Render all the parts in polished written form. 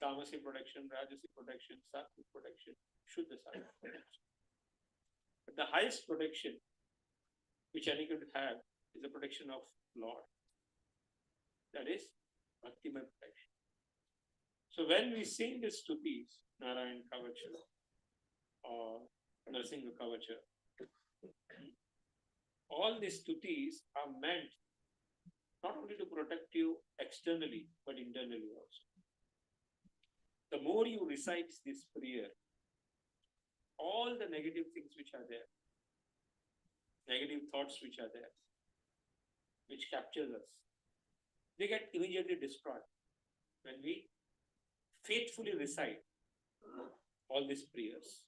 Tamasic protection, Rajasic protection, Sattvic protection, Shuddha Sattvic protection. But the highest protection which any could have is the protection of Lord. That is Bhaktiman protection. So when we sing the stutis, Narayana Kavacha or Narasingha Kavacha, all these stutis are meant not only to protect you externally, but internally also. The more you recite this prayer, all the negative things which are there, negative thoughts which are there, which captures us, they get immediately destroyed when we faithfully recite all these prayers.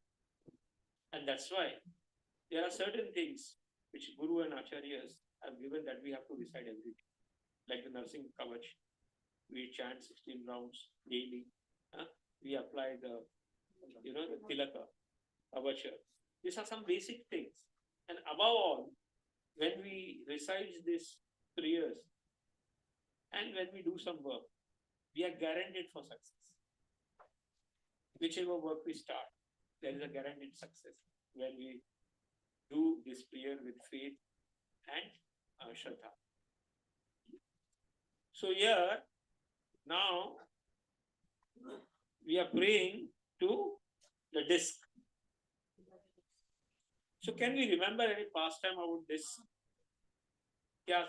And that's why there are certain things which Guru and Acharyas have given that we have to recite every day. Like the Narasingha Kavach, we chant 16 rounds daily. We apply the Tilaka, Kavacha. These are some basic things. And above all, when we recite these prayers and when we do some work, we are guaranteed for success. Whichever work we start, there is a guaranteed success when we do this prayer with faith and Shraddha. So here, now, we are praying to the disc. So can we remember any pastime about this? क्या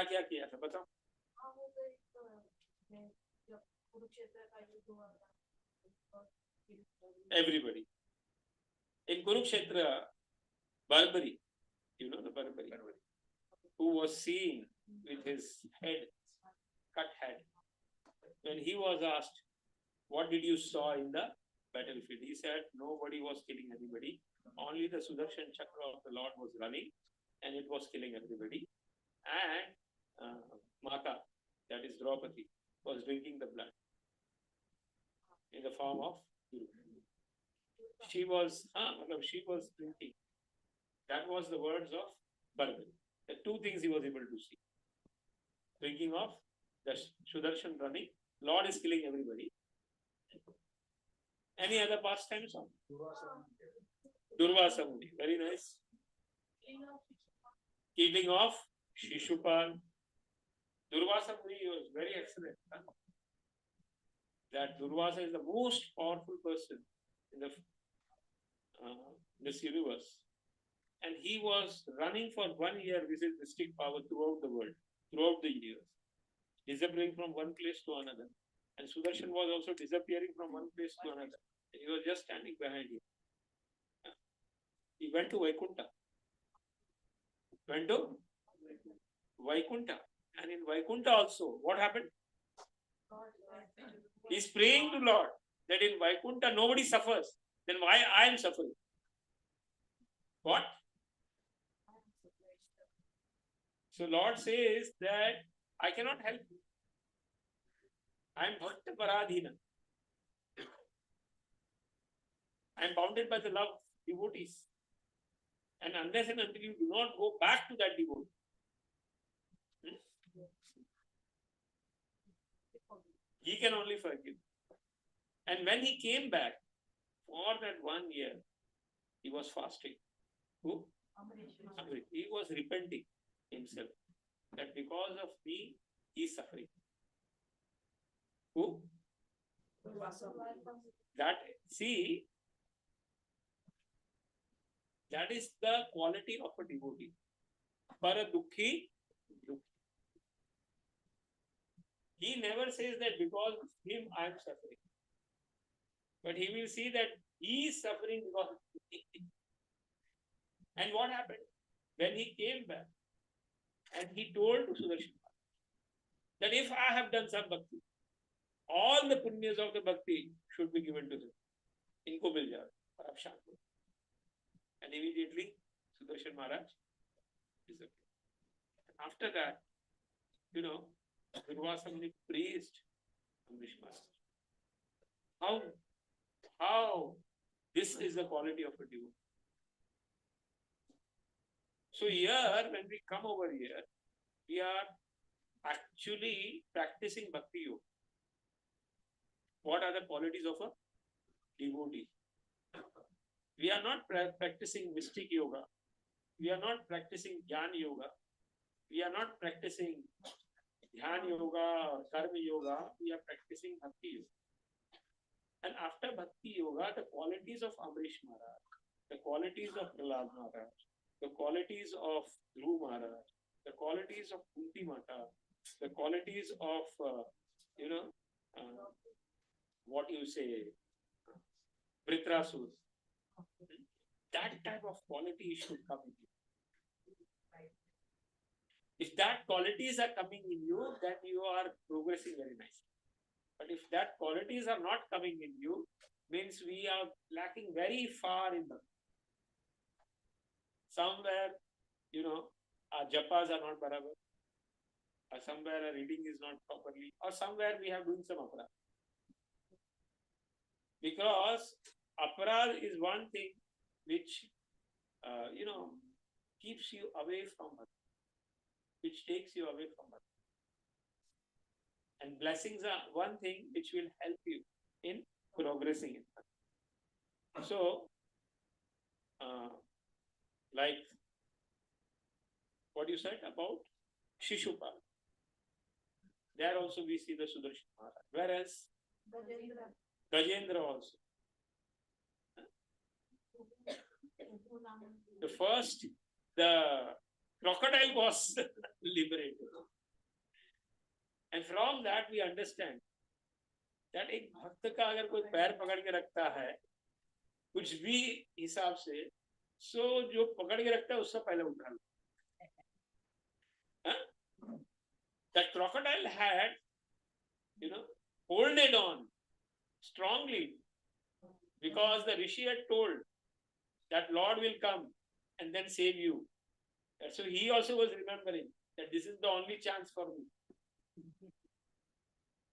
किया था बताओ? Everybody. In Kurukshetra, Barbari, you know the Barbari, who was seen with his head, cut head. When he was asked, what did you saw in the battlefield? He said, nobody was killing anybody. Only the Sudarshan Chakra of the Lord was running and it was killing everybody. And Mata, that is Draupadi, was drinking the blood in the form of Guru. She was drinking. That was the words of Barbari. The two things he was able to see. Drinking of the Sudarshan running. Lord is killing everybody. Any other pastimes? Durvasa Muni. Very nice. Killing of Shishupal. Durvasa Muni was very excellent. That Durvasa is the most powerful person in this universe. And he was running for 1 year with his mystic power throughout the world, throughout the years, disappearing from one place to another. And Sudarshan was also disappearing from one place to another. He was just standing behind him. He went to Vaikunta. And in Vaikunta also, what happened? He's praying to Lord that in Vaikunta nobody suffers. Then why I am suffering? What? So Lord says that I cannot help you. I am Bhakta Paradhina. I am bounded by the love of devotees. And unless and until you do not go back to that devotee, he can only forgive. And when he came back, for that 1 year, he was fasting. Who? Amrit. He was repenting himself that because of me, he is suffering. Who? That, see, that is the quality of a devotee. Para dukhi, dukhi. He never says that because of him I am suffering. But he will see that he is suffering because of me. And what happened? When he came back and he told to Sudarshan that if I have done some bhakti, all the punyas of the bhakti should be given to him. Inko mil jaye, aap shant ho. And immediately Sudarshan Maharaj disappeared. After that, Durvasa Muni praised Amrish Maharaj. How this is the quality of a devotee. So here, when we come over here, we are actually practicing Bhakti Yoga. What are the qualities of a devotee? We are not practicing mystic yoga. We are not practicing jnana yoga. We are not practicing dhyana yoga or karma yoga. We are practicing bhakti yoga. And after bhakti yoga, the qualities of Amrish Maharaj, the qualities of Prahlad Maharaj, the qualities of Dhruv Maharaj, the qualities of Kunti Mata, the qualities of, what you say, Vritrasur, that type of quality should come in you. If that qualities are coming in you, then you are progressing very nicely. But if that qualities are not coming in you, means we are lacking very far in them. Somewhere, our japas are not barabar, or somewhere our reading is not properly, or somewhere we have doing some aparad. Because aparad is one thing which, keeps you away from bhakti, which takes you away from bhakti. And blessings are one thing which will help you in progressing in bhakti. So, like what you said about Shishupal, there also we see the Sudarshan Maharaj. Whereas Gajendra also. The crocodile was liberated. And from that we understand that एक भक्त का अगर कोई पैर पकड़ के रखता है कुछ भी हिसाब से, सो जो पकड़ के रखता है उससे पहले उठा लो. That crocodile had, holded on strongly because the Rishi had told that Lord will come and then save you. So he also was remembering that this is the only chance for me.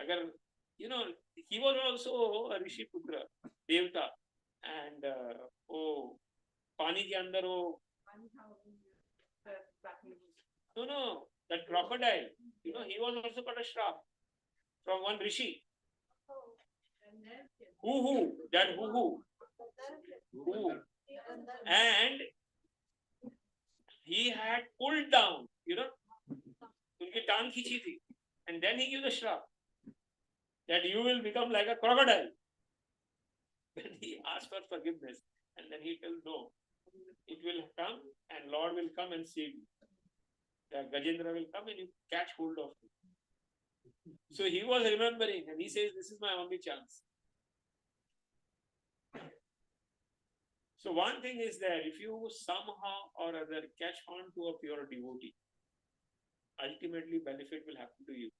Agar, he was also a Rishi Putra, Devta, and Pani ke andar no, that crocodile, he was also got a shrap from one Rishi. Who? And he had pulled down, unki टांग खींची थी, and then he gave the shrap that you will become like a crocodile. Then he asked for forgiveness, and then he told, no, it will come and Lord will come and save you. The Gajendra will come and you catch hold of him. So he was remembering and he says, this is my only chance. So one thing is that if you somehow or other catch on to a pure devotee, ultimately benefit will happen to you.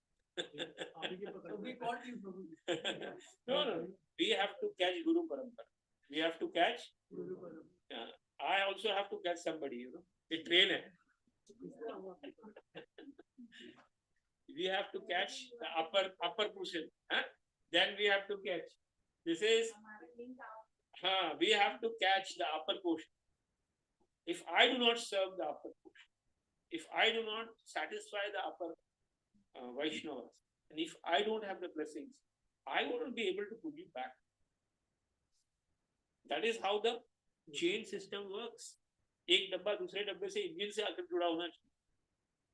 No. We have to catch Guru Parampara. We have to catch. I also have to catch somebody, A trainer. We have to catch the upper portion. Then we have to catch. This is. We have to catch the upper portion. If I do not serve the upper portion, if I do not satisfy the upper Vaishnavas, and if I don't have the blessings, I won't be able to pull you back. That is how the chain system works. एक डब्बा दूसरे डब्बे से engine से आकर जुड़ा होना चाहिए.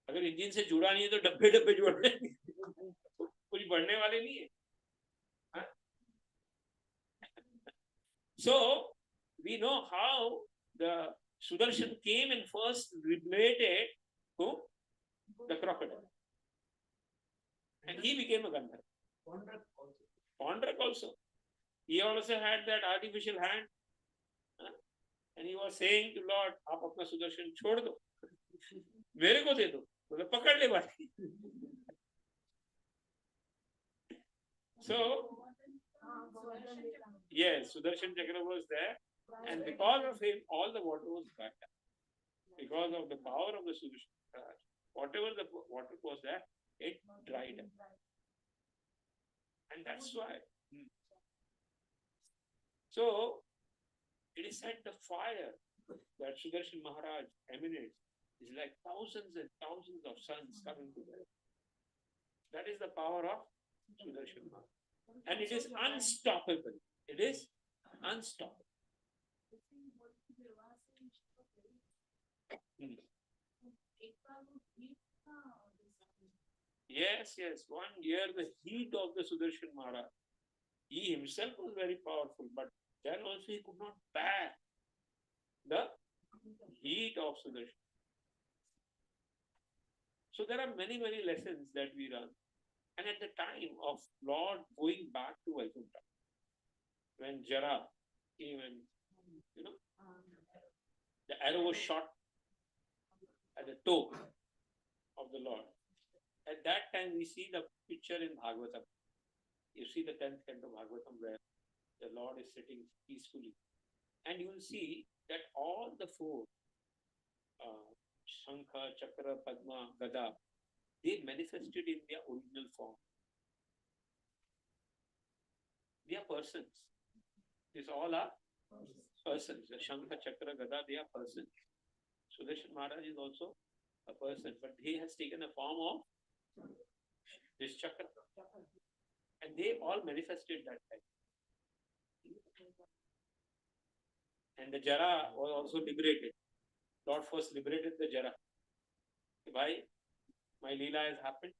अगर इंजन से जुड़ा नहीं है तो डब्बे डब्बे जुड़ने कुछ बढ़ने वाले नहीं है. So we know how the Sudarshan came and first liberated the crocodile, and he became a Gandharva. Pandrak also. He also had that artificial hand, and he was saying to Lord, आप अपना सुदर्शन छोड़ दो, मेरे को दे दो, तो पकड़ ले बाकी. So yes, Sudarshan Chakra was there, and because of him, all the water was back up. Because of the power of the Sudarshan Chakra, whatever the water was there, it dried up. And that's why. So, it is said the fire that Sudarshan Maharaj emanates is like thousands and thousands of suns coming together. That is the power of Sudarshan Maharaj. And it is unstoppable. It is unstoppable. Hmm. Yes, yes. 1 year, the heat of the Sudarshan Maharaj. He himself was very powerful, but then also he could not bear the heat of Sudarshan. So there are many, many lessons that we learn. And at the time of Lord going back to Vaikuntha, when Jara came and, the arrow was shot at the toe of the Lord. At that time, we see the picture in Bhagwatam. You see the 10th canto Bhagwatam where the Lord is sitting peacefully. And you will see that all the four, Shankha, Chakra, Padma, Gada, they manifested in their original form. They are persons. These all are persons. The Shankha, Chakra, Gada, they are persons. Sudarshan Maharaj is also a person, but he has taken a form of this chakra. And they all manifested that time. And the Jara was also liberated. Lord first liberated the Jara. Why? My Leela has happened.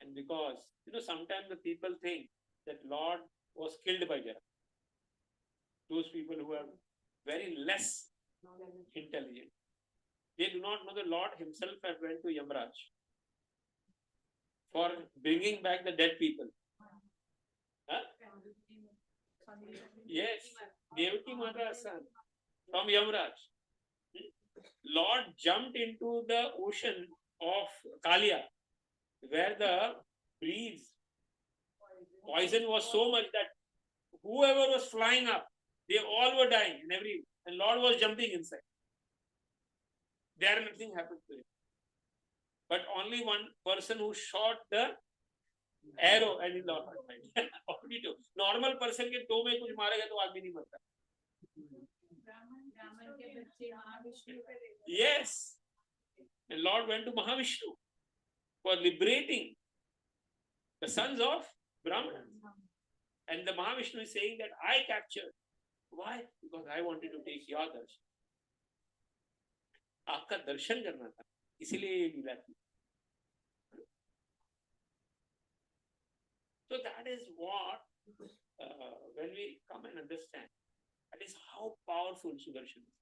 And because, sometimes the people think that Lord was killed by Jara. Those people who are very less intelligent. They do not know the Lord himself had went to Yamraj for bringing back the dead people. Huh? Yes, Devaki Mata's son from Yamraj. Lord jumped into the ocean of Kalia, where the breeze poison was so much that whoever was flying up, they all were dying, and Lord was jumping inside. There nothing happened to him. But only one person who shot the arrow and he lost his mind. Normal person के toe में कुछ मारेगा तो आदमी नहीं मरता. Yes. And Lord went to Mahavishnu for liberating the sons of Brahmana. And the Mahavishnu is saying that I captured. Why? Because I wanted to take your darshan. आपका दर्शन करना था, इसीलिए ये लीला थी. So that is what, when we come and understand, that is how powerful Sudarshan is.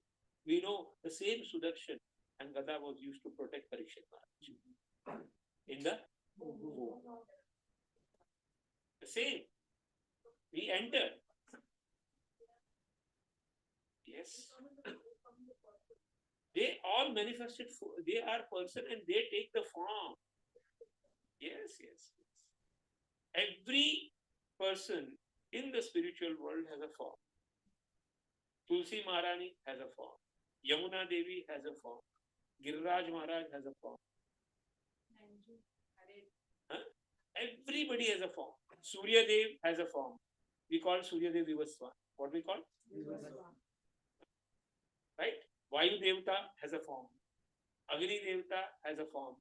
We know the same Sudarshan and Gada was used to protect Parikshit Maharaj in the war. The same. We entered. Yes. They all manifested, they are person and they take the form. Yes, yes, yes. Every person in the spiritual world has a form. Tulsi Maharani has a form. Yamuna Devi has a form. Giriraj Maharaj has a form. Huh? Everybody has a form. Surya Dev has a form. We call Surya Dev Vivaswan. What we call? Vivaswan. Right? Vayu Devata has a form. Agni Devata has a form.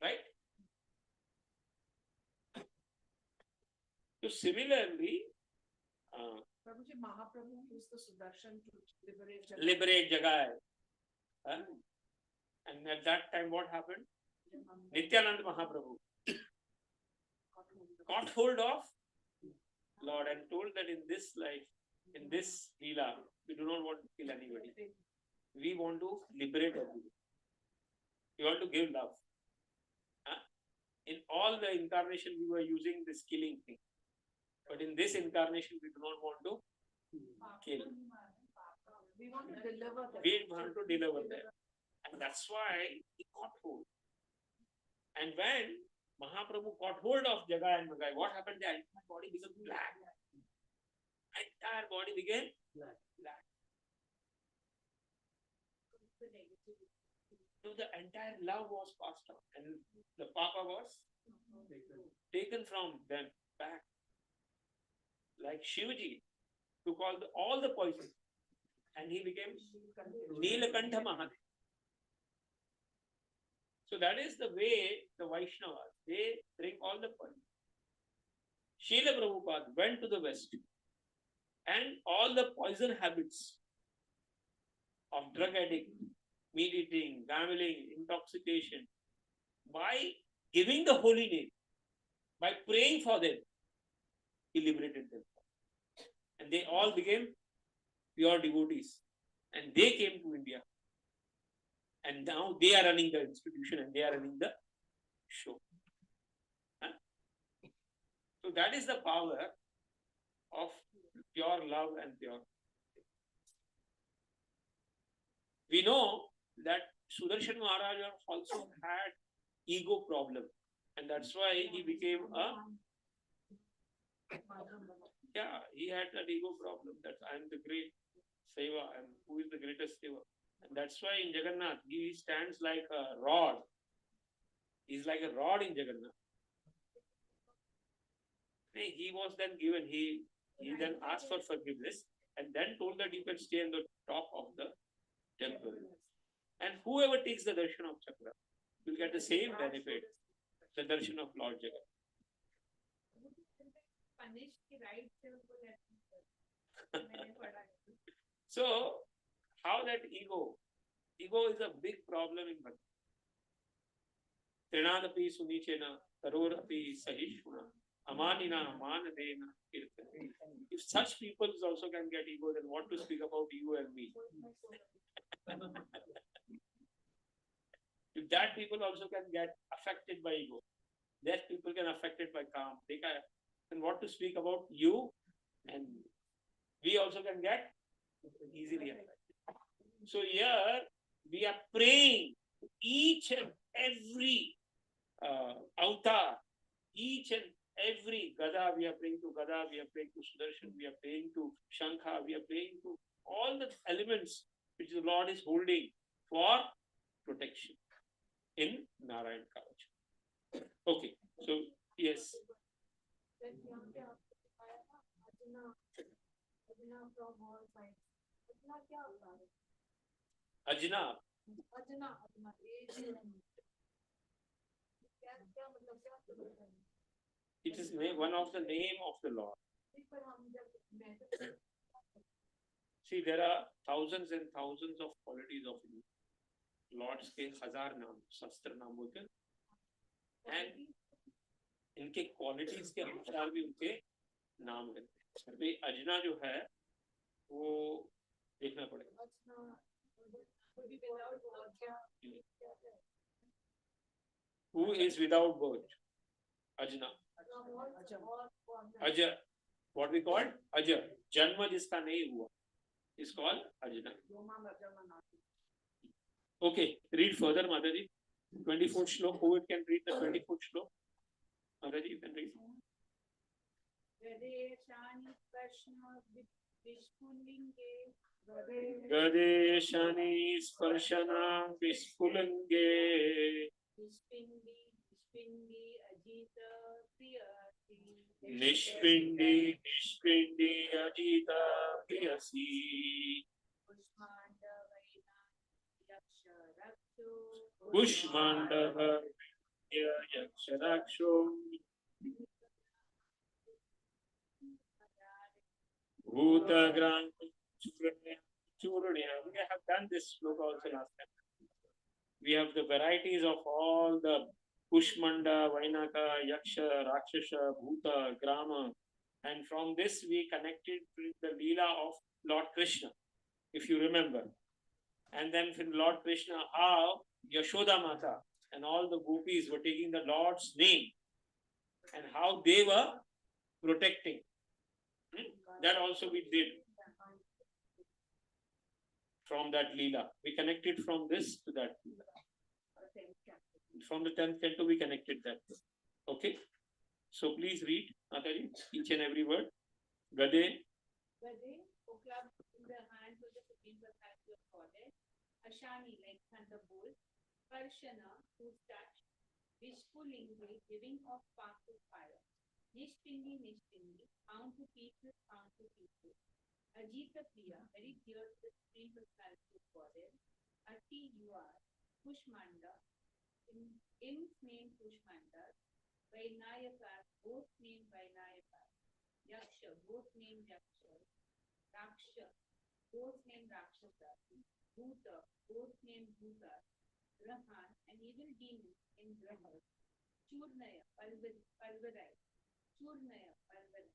Right? So similarly, Prabhuji, Mahaprabhu used the Sudarshan to liberate Jagai. And at that time, what happened? Nityananda Mahaprabhu caught hold of Lord and told that in this life, in this Leela, we do not want to kill anybody. We want to liberate everybody. We want to give love. In all the incarnation, we were using this killing thing. But in this incarnation, we do not want to kill. We want to deliver them. We want to deliver them. And that's why he caught hold. And when Mahaprabhu caught hold of Jagai and Magai, what happened there? My body became black. My entire body became black. So the entire love was passed on. And the Papa was taken from them back. Like Shivaji took all the poison. And he became Neelakantha Mahadev. So that is the way the Vaishnavas, they drink all the poison. Srila Prabhupada went to the West and all the poison habits of drug addict, meat eating, gambling, intoxication, by giving the holy name, by praying for them, he liberated them. And they all became pure devotees. And they came to India. And now they are running the institution and they are running the show. Huh? So that is the power of pure love and pure. We know that Sudarshan Maharaj also had ego problem. And that's why he became he had that ego problem that I am the great Seva and who is the greatest Seva. And that's why in Jagannath, he stands like a rod. He's like a rod in Jagannath. He was then given, he then asked for forgiveness and then told that you can stay on the top of the temple. And whoever takes the darshan of Chakra will get the same benefit, the darshan of Lord Jagannath. So, how that ego is a big problem in Bhakti. Trinadapi sunichena, tarorapi sahishuna, amanina amanadena kirtana. If such people also can get ego, then what to speak about you and me? If that people also can get affected by ego, that people can affected by calm, they can, then what to speak about you and me? We also can get easily affected. So here we are praying each and every avatar, each and every Gada, we are praying to Gada, we are praying to Sudarshan, we are praying to Shankha, we are praying to all the elements which the Lord is holding for protection in Narayana Kavach. Okay, so yes. Ajna. It is one of the name of the Lord. See, there are thousands and thousands of qualities of you. Lord's के 1000 नाम, शस्त्र नाम बोलते हैं, and इनके qualities के अनुसार भी उनके नाम रहते हैं. अभी अजना जो है, वो देखना पड़ेगा. Who is without birth? Ajna. Aja. What we call Aja. Janma जिसका नहीं हुआ is called Ajna. Okay, read further, Mataji. 24th shlok. Who can read the 24th shlok? Mataji, you can read. Gade shani sparshana vispulange Nishpindi ajita priyasi Pushmandava yaksharaksho Bhutagram Churanya. We have done this sloka also last time. We have the varieties of all the Pushmanda, Vainaka, Yaksha, Rakshasa, Bhuta, Grama. And from this we connected with the Leela of Lord Krishna, if you remember. And then from Lord Krishna, how Yashoda Mata and all the gopis were taking the Lord's name and how they were protecting. That also we did. From that Leela. We connected from this to that Leela. From the 10th canto we connected that. Okay? So please read, Mataji, each and every word. Gade. Gade, club in the hands of the Supreme Personality of Godhead. Ashani, like thunderbolt. Parshana, whose touch. Vishpulingi, giving off sparks of fire. Nishpindi, found to pieces, Ajita Priya, very dear to the Supreme Personality of Godhead. Ati, you are. Pushmanda, Im's name Pushmanda. Vainayakas, both named Vainayakas, Yaksha, both named Yaksha, Raksha, both named Rakshasa, Bhuta, both named Bhuta, Rahan, an evil demon in Grahas, Churnaya, Parvarai, Churnaya, Parvarai,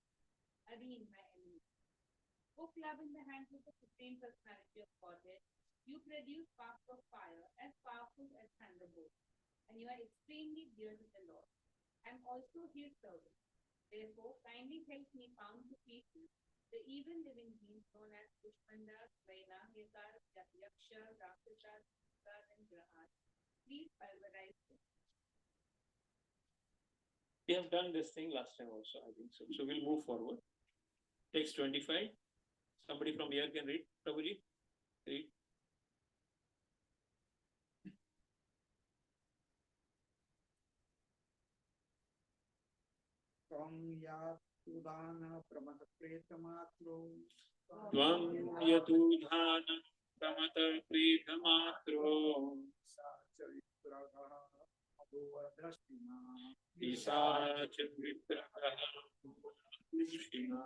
Areen, my enemy. O club in the hands of the Supreme Personality of Godhead, you produce sparks of fire as powerful as thunderbolts, and you are extremely dear to the Lord. I am also his servant. Therefore, kindly help me pound to pieces the evil living beings known as Pushpandas, Vaina, Yakar, Yaksha, Rakshasa, and Grahan. Please pulverize them. We have done this thing last time also, I think so. So we'll move forward. Text 25. Somebody from here can read, Prabhuji? Read. Tvam yatudhana pramata preethamatro pisacha vitraha Krishna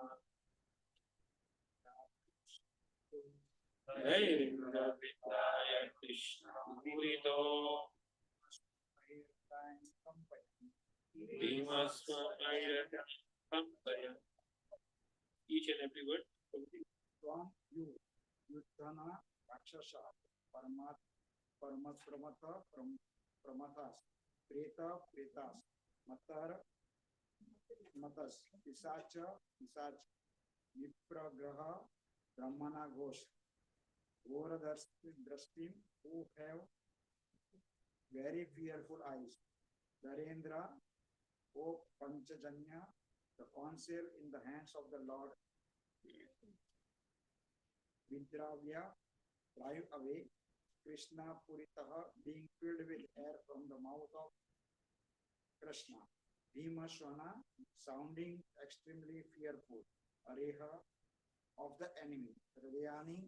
Nairindra Vidyaya Krishna Murito Bhimaswamaya Pampaya. Each and every word. From you, Yuddhana Rakshasa, Pramata, Pramathas, Preta, Pretas, Matas, Pisacha, Vipragraha, Brahmana Ghosh, Drashtim, who have very fearful eyes, Narendra, O Panchajanya, the counsel in the hands of the Lord, Vidravya, drive away, Krishna Puritaha, being filled with air from the mouth of Krishna, Bhimashwana, sounding extremely fearful, Areha, of the enemy, Hridayani,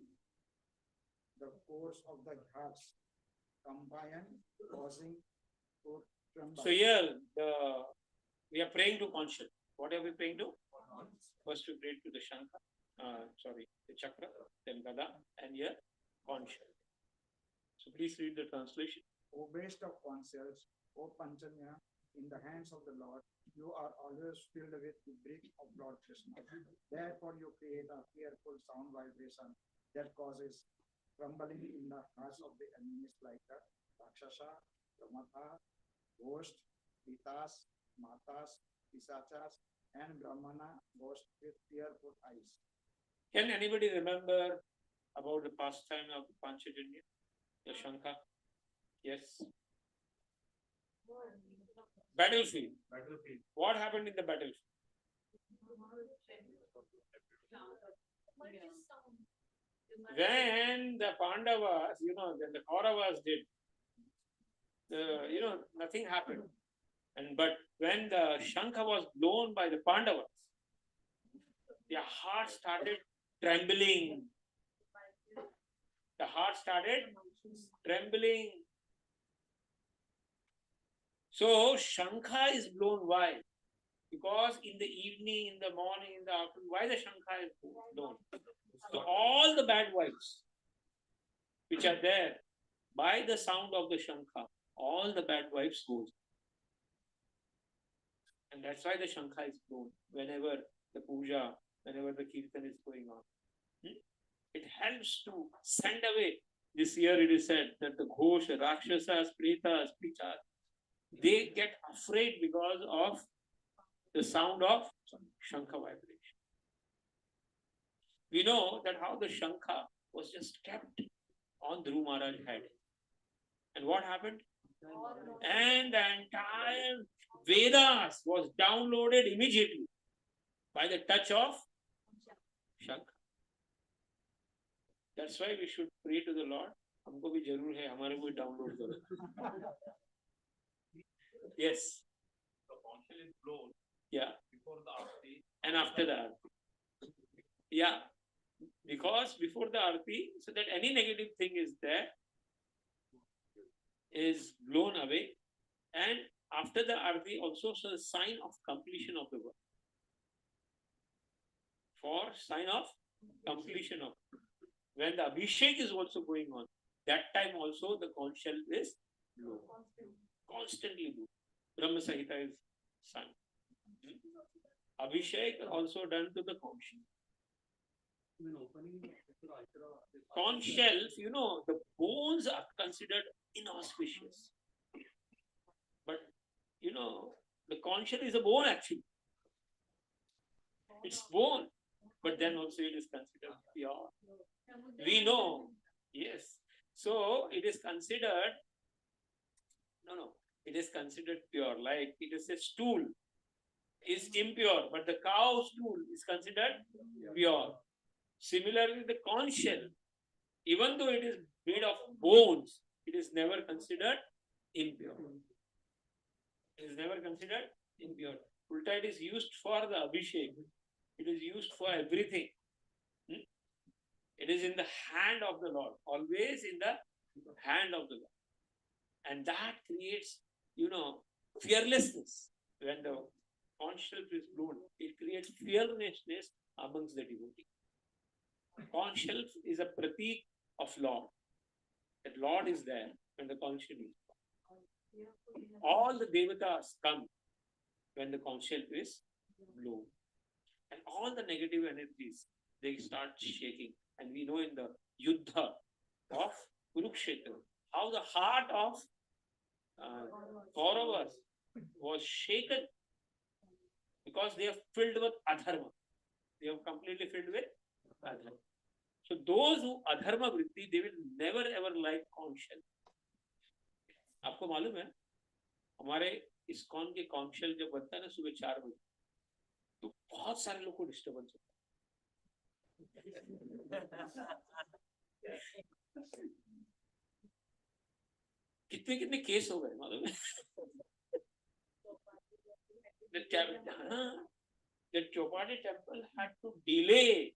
the course of the hearts, Kampayan, causing to tremble. So here we are praying to conscience. What are we praying to? First we pray to the Shankha, the Chakra, then Gada, and here conscience. So please read the translation. O best of counsels, O Panchanya, in the hands of the Lord, you are always filled with the breath of Lord Krishna. Therefore you create a fearful sound vibration that causes trembling in the hearts of the enemies like the Rakshasa, Pramatha, Ghost, Pitas, Matas, Pisachas, and Brahmana, Ghost with fearful eyes. Can anybody remember about the pastime of Panchajanya, the Shankha? Yes. Battlefield. What happened in the battlefield? When the Pandavas, then the Kauravas did, nothing happened. But when the Shankha was blown by the Pandavas, their heart started trembling. The heart started trembling. So Shankha is blown. Why? Because in the evening, in the morning, in the afternoon, why the Shankha is blown? So all the bad vibes which are there, by the sound of the Shankha, all the bad vibes goes. And that's why the Shankha is blown whenever the puja, whenever the kirtan is going on. It helps to send away. This year it is said that the Ghosh, Rakshasas, Pretas, Pichas, they get afraid because of the sound of Shankha vibration. We know that how the Shankha was just kept on Dhruv Maharaj's head. And what happened? And the entire Vedas was downloaded immediately by the touch of Shankha. That's why we should pray to the Lord. हमको भी जरूर है हमारे को download करो. Yes. The council is blown. Yeah. Before the Aarti. And after the Aarti. Yeah. Because before the Aarti, so that any negative thing is there, is blown away. And after the arti also a sign of completion of the work. For sign of completion of, when the Abhishek is also going on, that time also the conch shell is blown. Constantly blown. Brahma Sahita is sung. Abhishek also done to the conch shell. Conch shells, the bones are considered inauspicious. But, the conch shell is a bone actually. It's bone. But then also it is considered pure. We know. Yes. So it is considered, it is considered pure. Like it is a stool is impure, but the cow stool is considered pure. Similarly, the conch shell, even though it is made of bones, it is never considered impure. It is never considered impure. Ulta, it is used for the Abhishek. It is used for everything. It is in the hand of the Lord, always in the hand of the Lord. And that creates, fearlessness. When the conch shell is blown, it creates fearlessness amongst the devotee. Conch shell is a pratik of Lord. That Lord is there when the conch shell is blown. All the devatas come when the conch shell is blown. And all the negative energies, they start shaking. And we know in the Yuddha of Kurukshetra, how the heart of Kauravas was shaken because they are filled with adharma. They are completely filled with adharma. So those who adharma vritti, they will never ever like conch shell. आपको मालूम है हमारे ISKCON के conch shell जब बनता है ना सुबह 4 बजे तो बहुत सारे लोग को डिस्टर्बेंस होता है. कितने केस हो गए मालूम है. The Chopati temple had to delay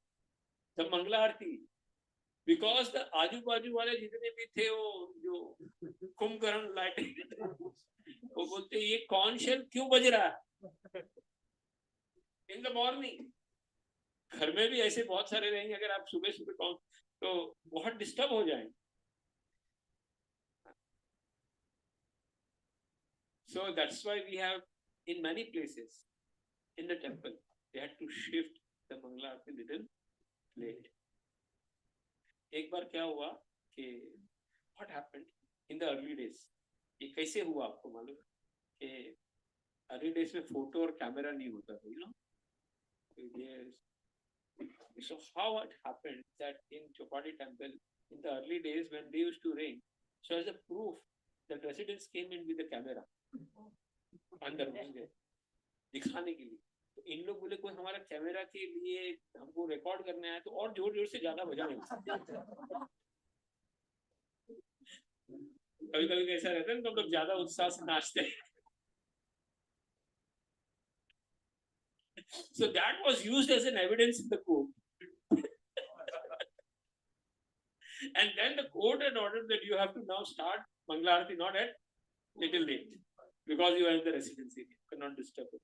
the Mangala Aarti because the आजू बाजू वाले जितने भी थे वो जो कुंभकर्ण लाइट वो बोलते ये conch shell क्यों बज रहा है in the morning. घर में भी ऐसे बहुत सारे रहेंगे अगर आप सुबह सुबह तो बहुत डिस्टर्ब हो जाएंगे. So that's why we have in many places in the temple they had to shift the Mangala Aarti little late. एक बार क्या हुआ कि what happened in the early days, ये कैसे हुआ आपको मालूम है कि early days में फोटो और कैमरा नहीं होता था, Yes. So how it happened that in Chopati temple in the early days when they used to rain, so as a proof that residents came in with the camera अंदर घुस गए दिखाने के लिए. तो इन लोग बोले कोई हमारा कैमरा के लिए हमको रिकॉर्ड करने आया तो और जोर जोर से ज्यादा बजाएंगे. कभी कभी कैसा रहता है तो लोग ज्यादा उत्साह से नाचते हैं. So that was used as an evidence in the court. And then the court had ordered that you have to now start Mangala Aarti not at little late because you are in the residency. You cannot disturb it.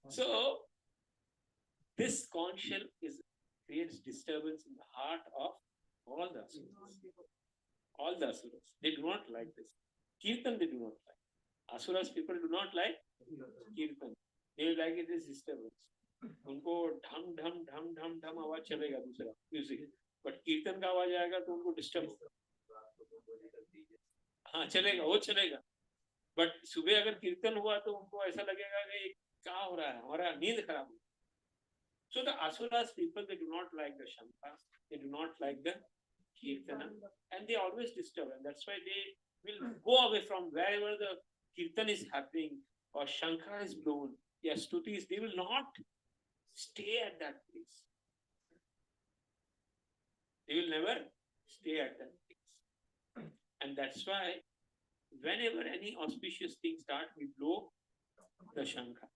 So this conch shell creates disturbance in the heart of all the asuras. All the asuras. They do not like this. Kirtan they do not like. Asuras people do not like Kirtan. They like it is disturbance. उनको ढम ढम ढम ढम ढम आवाज चलेगा दूसरा music, but कीर्तन का आवाज आएगा तो उनको डिस्टर्ब होगा. हाँ चलेगा, वो चलेगा, बट सुबह अगर कीर्तन हुआ तो उनको ऐसा लगेगा कि क्या हो रहा है, हमारा नींद खराब हो. So the asuras people, they do not like the shankha, they do not like the kirtana, and they always disturb, and that's why they will go away from wherever the kirtan is happening or shankha is blown, yes, stutis, they will not stay at that place. They will never stay at that place. And that's why whenever any auspicious thing starts, we blow the shankha.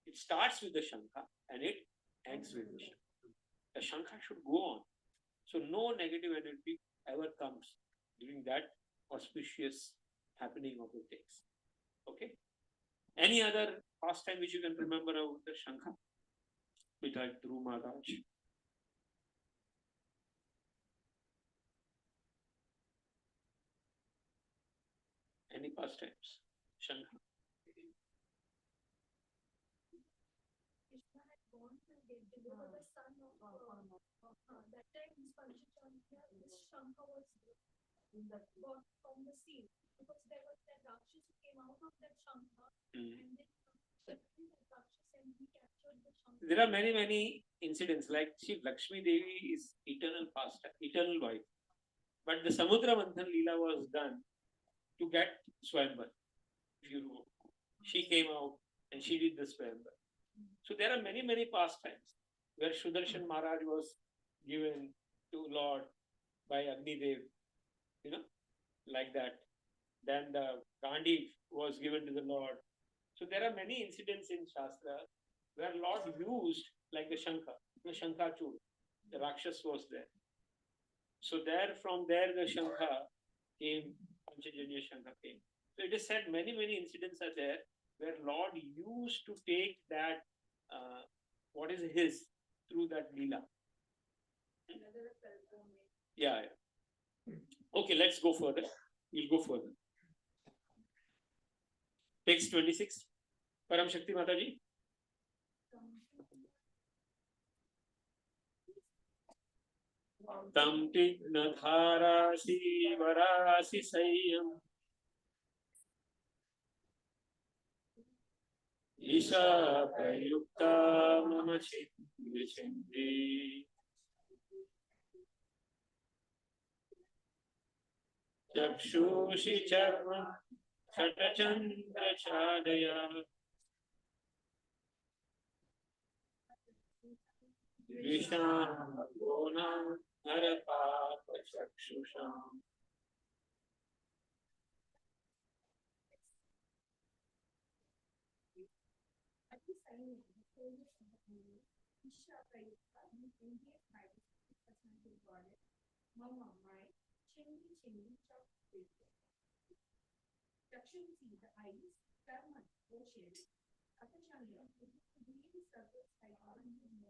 It starts with the shankha and it ends with the shankha. The Shankha should go on. So no negative energy ever comes during that auspicious happening of the things. Okay. Any other pastime which you can remember about the Shankha? Besides Dhruv Maharaj. Any pastimes? Shankha. Krishna had gone to deliver the son of that time in Panchachandra, this Shankha was bought from the sea because there was that Rakshas who came out of that Shankha and then that Rakshas and he captured the Shankha. There are many incidents like Shri Lakshmi Devi is eternal pastime, eternal wife. But the Samudra Manthan Leela was done to get Swayamvar. If you know, she came out and she did the Swayamvar. So there are many pastimes where Sudarshan Maharaj was given to Lord by Agni Dev, like that. Then the Gandhi was given to the Lord. So there are many incidents in Shastra where Lord used like the Shankachud, the Rakshas was there. So from there the Shankha came, Panchajanya Shankha came. So it is said many incidents are there where Lord used to take that, what is his, through that Leela. Yeah. Okay, let's go further. We'll go further. Text 26. Param Shakti Mataji. Tam tigna dharasi varasi sayyam Isha prayukta mama chindri Chakshushi charma Chatachandra chadaya Visham Gona Harapapa Chakshusham. Mama, my chimney, chop, Chakshunsi, the eyes, Karma, ocean, Akachandra, green circles like orange.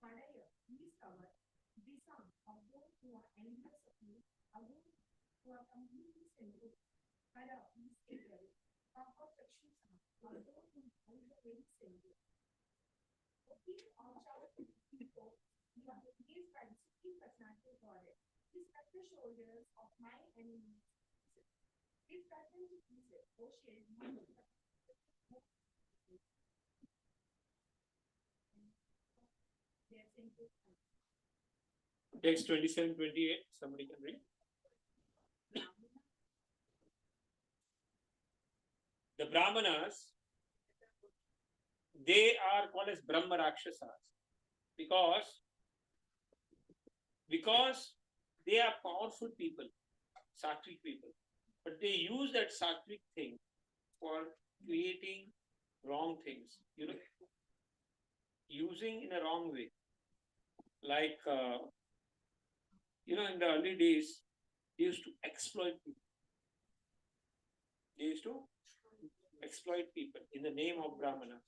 Padaya, these cover, Disam, of those who are endless of you, of those who are completely sinful, Hara, these people, Papa Chakshusa, of those who are very sinful. Okay, all people, you are these by the supreme personality goddess. This cut the shoulders of my enemies. This cut them to pieces, ocean, Text 27-28. Somebody can read. The Brahmanas, they are called as Brahma Rakshasas because they are powerful people, sattvic people, but they use that sattvic thing for creating wrong things, using in a wrong way. Like, in the early days, they used to exploit people. They used to exploit people in the name of Brahmanas.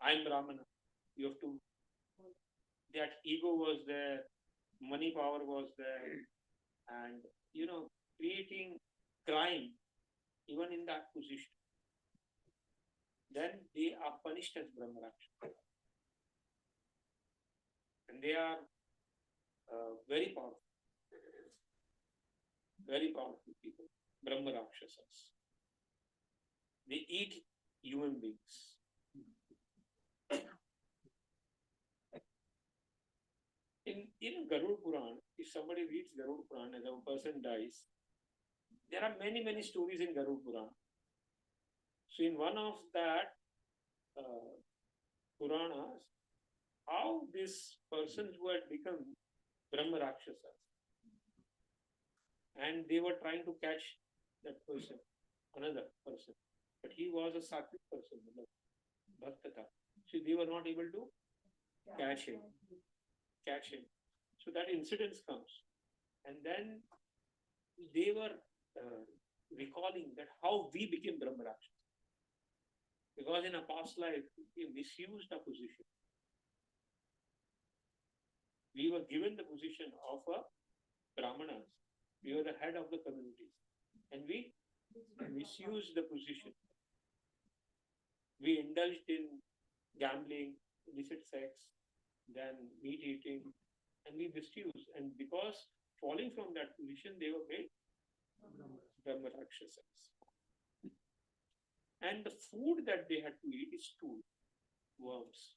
I'm Brahmana. You have to. That ego was there, money power was there, and creating crime even in that position. Then they are punished as Brahma Rakshasas. And they are very powerful people, Brahma Rakshasas. They eat human beings. In Garuda Puran, if somebody reads Garuda Puran and a person dies, there are many stories in Garuda Puran. So in one of that Puranas, how this person who had become Brahma Rakshasas, and they were trying to catch that person, another person, but he was a sattvic person, Bhaktata. So they were not able to catch him. catch him. So that incident comes, and then they were recalling that how we became Brahma Rakshas. Because in a past life, we misused our position. We were given the position of a Brahmanas. We were the head of the communities. And we misused the position. We indulged in gambling, illicit sex, then meat eating, and we misused. And because falling from that position, they were made Brahma Rakshasas. And the food that they had to eat is stool, worms.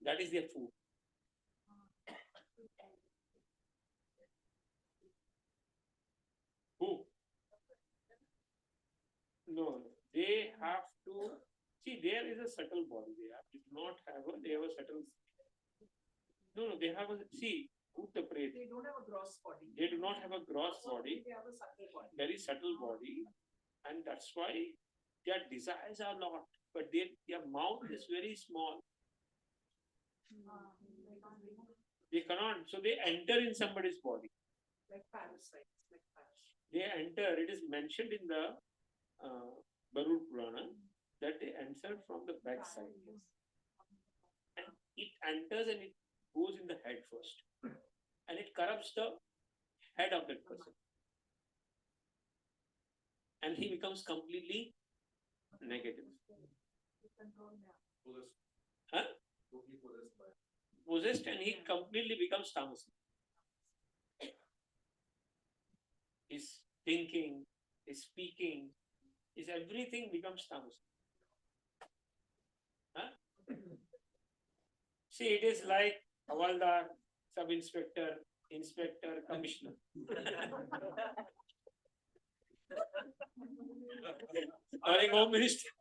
That is their food. Who? No, they have to see. There is a subtle body. They do not have a. They have a subtle. No, they have a. See, Uttapret. They don't have a gross body. They do not have a gross body. They have a subtle body. Very subtle body, and that's why their desires are a lot, but their mouth is very small. They cannot. So they enter in somebody's body. Like parasites, like parasites. They enter. It is mentioned in the Barul Purana that they enter from the backside. And it enters and it goes in the head first. And it corrupts the head of that person. And he becomes completely negative. Huh? Possessed, and he completely becomes tamasic. His thinking, his speaking, his everything becomes tamasic. Huh? See, it is like Havaldar, sub-inspector, inspector, commissioner. और एक home minister.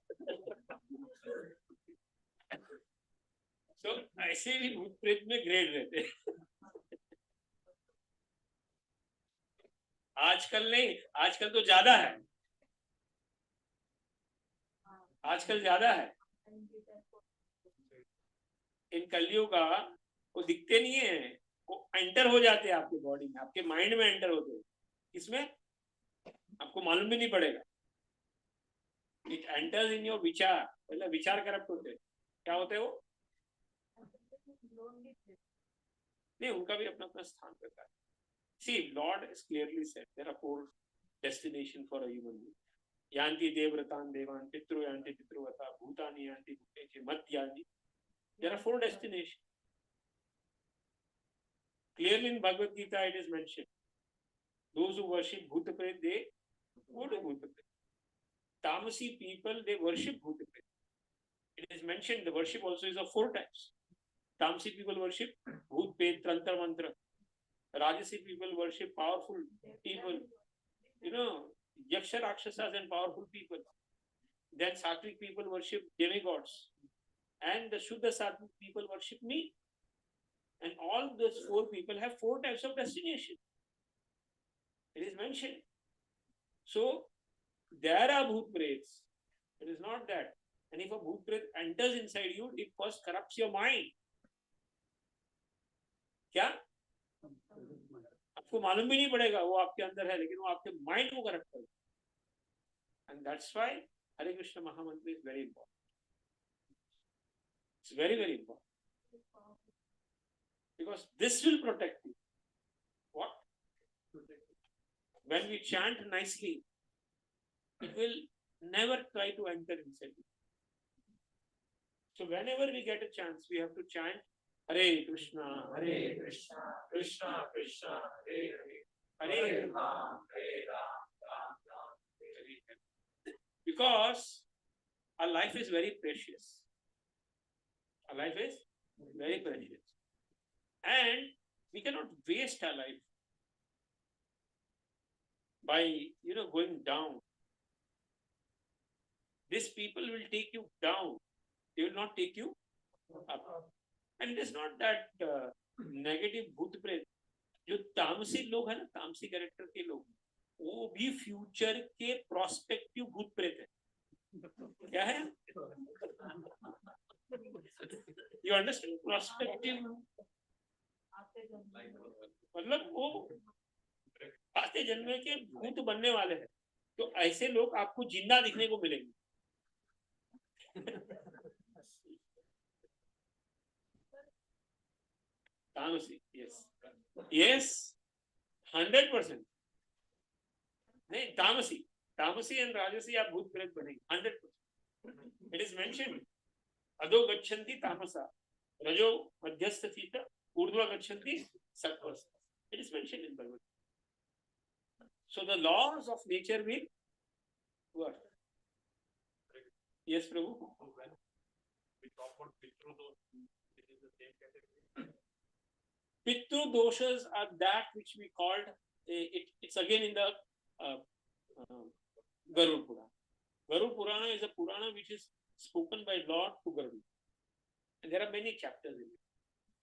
तो ऐसे भी भूत प्रेत में grade रहते हैं. आजकल नहीं, आजकल तो ज्यादा है. आजकल ज्यादा है. इन कलियों का वो दिखते नहीं है, वो एंटर हो जाते हैं आपके बॉडी में, आपके माइंड में एंटर होते हैं. इसमें आपको मालूम भी नहीं पड़ेगा. इट एंटर्स इन योर विचार. पहले विचार करप्ट होते हैं. क्या होते हैं वो? नहीं, उनका भी अपना अपना स्थान रहता है. See, Lord has clearly said there are 4 destinations for a human being. Yanti devratan devan, pitru yanti pitruvata, bhutani yanti bhuteche, matyani. There are 4 destinations. Clearly in Bhagavad Gita it is mentioned. Those who worship Bhutapret, they go to Bhutapret. Tamasi people, they worship Bhutapret. It is mentioned the worship also is of 4 types. Tamasi people worship Bhut, Pet, Tantra, Mantra. Rajasi people worship powerful people. You know, Yaksha Rakshasas and powerful people. Then Sattvic people worship demigods. And the Shuddha Sattvic people worship me. And all those 4 people have 4 types of destination. It is mentioned. So, there are Bhut Prets. It is not that. And if a Bhut Pret enters inside you, it first corrupts your mind. क्या? आपको मालूम भी नहीं पड़ेगा वो आपके अंदर है, लेकिन वो आपके माइंड को करप्ट करेगा. And that's why Hare Krishna Mahamantra is very important. It's very, very important. Because this will protect you. What? When we chant nicely, it will never try to enter inside you. So whenever we get a chance, we have to chant Hare Krishna, Krishna, Krishna, Hare Ram, Ram, Ram. Because our life is very precious. Our life is very precious. And we cannot waste our life by, going down. These people will take you down. They will not take you up. And it is not that negative भूत प्रेत. जो तामसी लोग हैं ना, तामसी character के लोग, वो भी फ्यूचर के प्रोस्पेक्टिव भूत प्रेत है. क्या है? You understand? Prospective मतलब वो आते जन्मे के भूत बनने वाले हैं, तो ऐसे लोग आपको जिंदा दिखने को मिलेंगे. तामसी, yes, 100%. नहीं, तामसी and राजसी आप भूत प्रेत बनेंगे 100%. It is mentioned. अधो गच्छन्ति तामसा, रजो मध्यस्थीत, ऊर्ध्व गच्छन्ति सत्वस. It is mentioned in Bhagwatam. So the laws of nature will work. Yes, Prabhu. When we talk about Pitru dosh, it is the same category. Pitru doshas are that which we called, it's again in the Garuda Purana. Garuda Purana is a Purana which is spoken by Lord to Garuda. And there are many chapters in it.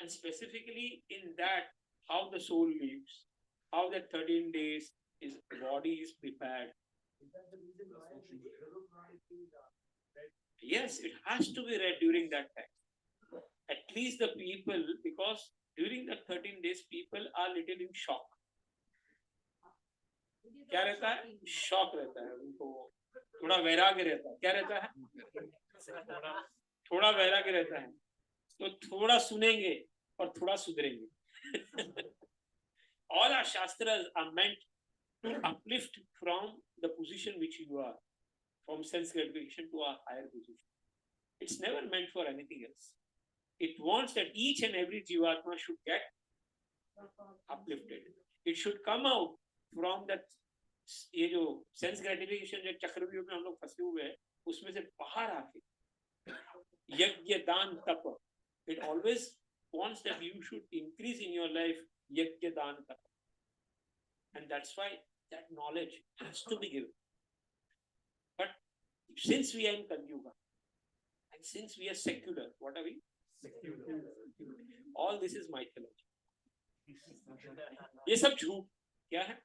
And specifically in that, how the soul lives, how that 13 days his body is prepared. Is that the reason why the Guru Purana is being read? Yes, it has to be read during that time. At least the people, because during the 13 days, people are little in shock. क्या रहता है? Shock रहता है उनको, थोड़ा वैराग्य रहता है. क्या रहता है? थोड़ा वैराग्य रहता है, तो थोड़ा सुनेंगे और थोड़ा सुधरेंगे. All our shastras are meant to uplift from the position which you are, from sense gratification to a higher position. It's never meant for anything else. It wants that each and every jivatma should get uplifted. It should come out from that, ये जो sense gratification जो चक्रव्यूह में हम लोग फंसे हुए हैं, उसमें से बाहर आके यज्ञ दान तप, it always wants that you should increase in your life yajna dan tap, and that's why that knowledge has to be given. But since we are in Kali Yuga and since we are secular, what are we? Secular. All this is mythology. ये सब झूठ क्या है?